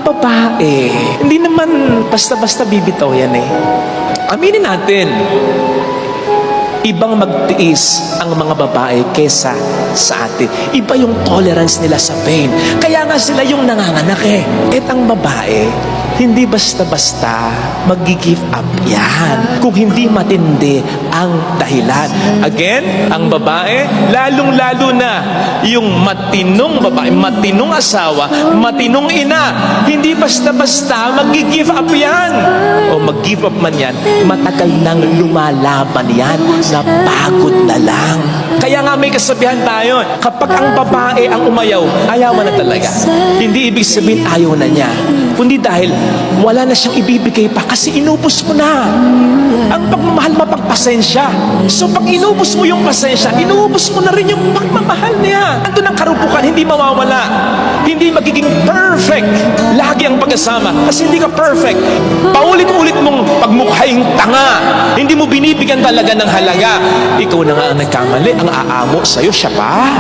babae, hindi naman basta-basta bibitaw yan eh. Aminin natin, ibang magtiis ang mga babae kesa sa atin. Iba yung tolerance nila sa pain. Kaya nga sila yung nanganganak eh. At ang babae, hindi basta-basta mag-give up yan kung hindi matindi ang dahilan. Again, ang babae, lalong-lalo na yung matinong babae, matinong asawa, matinong ina, hindi basta-basta mag-give up yan. O mag-give up man yan, matagal nang lumalaban yan, napagod na lang. Kaya nga may kasabihan tayo, kapag ang babae ang umayaw, ayaw na talaga. Hindi ibig sabihin ayaw na niya, kundi dahil wala na siyang ibibigay pa kasi inubos mo na. Ang pagmamahal mapagpasensya. So pag inubos mo yung pasensya, inubos mo na rin yung pagmamahal niya. Ando ng karupukan, hindi mawawala. Hindi magiging perfect. Lagi ang pag-asama. Kasi hindi ka perfect. Paulit-ulit mong pagmukhaing tanga. Hindi mo binibigyan talaga ng halaga. Ikaw na nga ang nagkamali. Ang aamo sa'yo, siya pa.